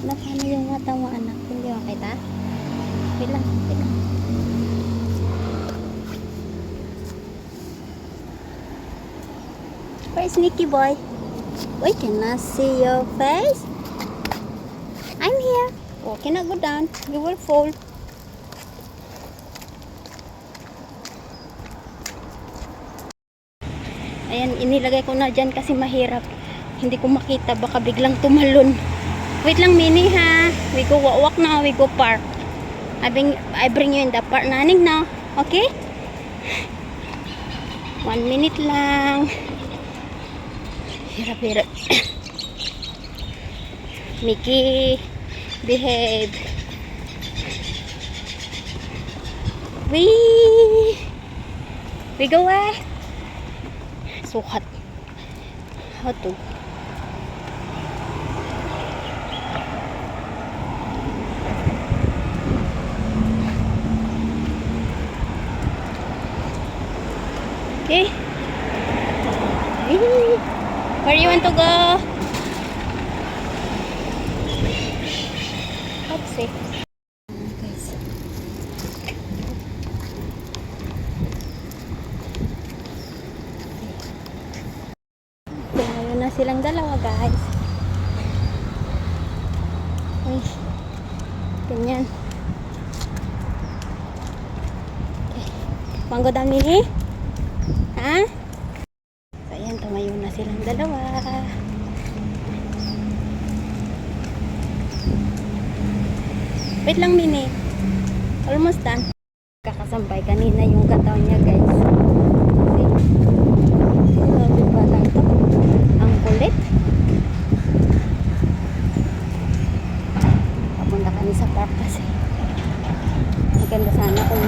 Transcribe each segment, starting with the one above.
Na paano yung mata mo anak? Hindi makita? Wait lang, wait lang. Where's Nicky boy? Wait, can I see your face? I'm here. Oh, cannot go down. You will fall. Ayan, inilagay ko na dyan kasi mahirap. Hindi ko makita. Baka biglang tumalon. Wait lang, Mini, ha? We go walk now. We go park. I bring you in the park, naning now. Okay? 1 minute lang. Hirap-hirap. Mickey, behave. We go sukat. How to? Okay. Where you want to go? Let's see. Guys. Ngayon na silang dalawa, guys. Uy. Ganyan. Okay. Mango down, Mini? Ha? So, ayan, tumayo na silang dalawa. Wait lang, Mini. Almost done. Kakasampay kanina yung katawan niya, guys. Grabe pala ito. Ang kulit. Papunta kami sa park kasi. Maganda sana kung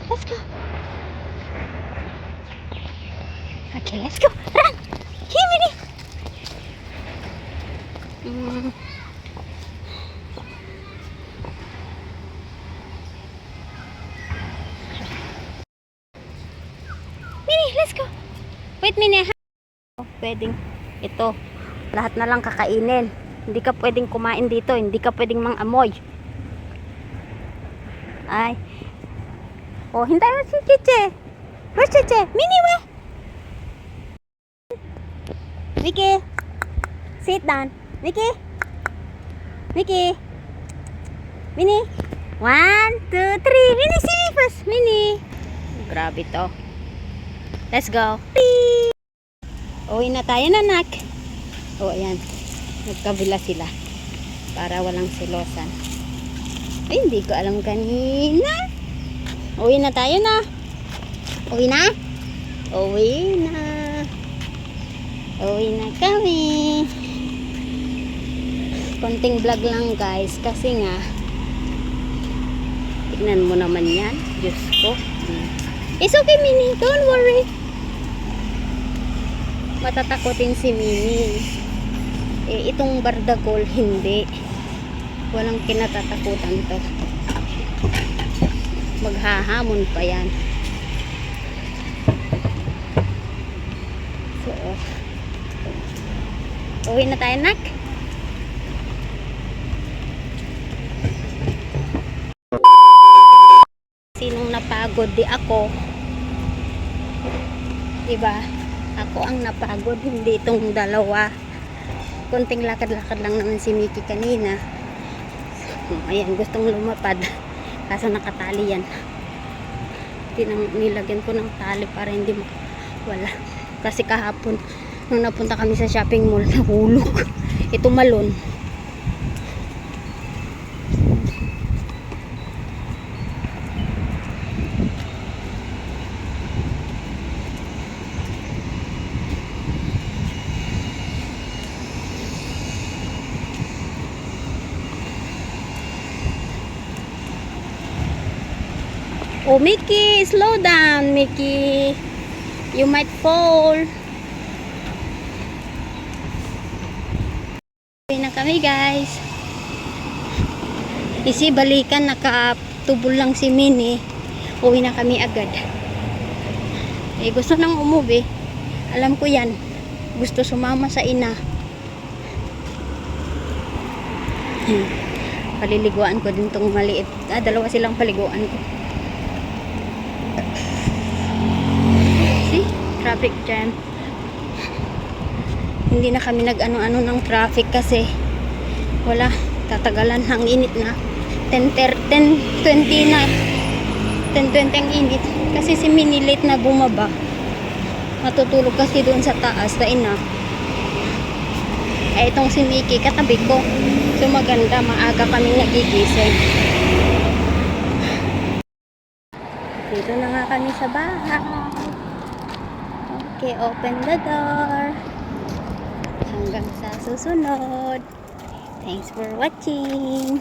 let's go. Okay, let's go. Run! Here, Mini! Mini, let's go. Wait, Mini. Pwedeng ito. Lahat na lang kakainin. Hindi ka pwedeng kumain dito. Hindi ka pwedeng mang-amoy. Ay. Oh, hintay mo si Cheche. Where's Cheche? Mini, where? Vicky. Sit down. Vicky. Vicky. Mini. 1, 2, 3. Mini, see first. Mini. Grabe to. Let's go. Uwi na tayo, nanak. Oh, ayan. Nagkabila sila. Para walang silosan. Ay, hindi ko alam kanina. Uwi na tayo na. Uwi na? Uwi na. Uwi na kami. Konting vlog lang, guys. Kasi nga, tignan mo naman yan. Diyos ko. It's okay, Mini. Don't worry. Matatakotin si Mini. Eh, itong bardagol, hindi. Walang kinatatakutan to. Maghahamon pa yan. So, uwi na tayo, nak. Sinong napagod, di ako. Diba? Ako ang napagod, hindi itong dalawa. Konting lakad-lakad lang naman si Mickey kanina. Ayan, gustong lumapad. Kaso nakatali yan. Nilagyan ko ng tali para hindi wala. Kasi kahapon, nung napunta kami sa shopping mall, nahulog. Ito malon. Oh, Mickey, slow down, Mickey. You might fall. Okay na kami, guys. Isi balikan, nakatubol lang si Minnie. Uwi na kami agad. Eh, gusto nang umuwi. Alam ko yan. Gusto sumama sa ina. Paliliguan ko din tong maliit. Dalawa silang paliguan ko. See? Traffic jam. Hindi na kami nag-ano-ano ng traffic kasi wala. Tatagalan. Ang init na. 10:20 na. 10:20 ang init. Kasi si Minnie late na bumaba. Matutulog kasi doon sa taas na ina. Eh, itong si Mickey, katabi ko. So, maganda. Maaga kaming nagigising. Dito na nga kami sa bahay. Okay, open the door. Hanggang sa susunod. Thanks for watching.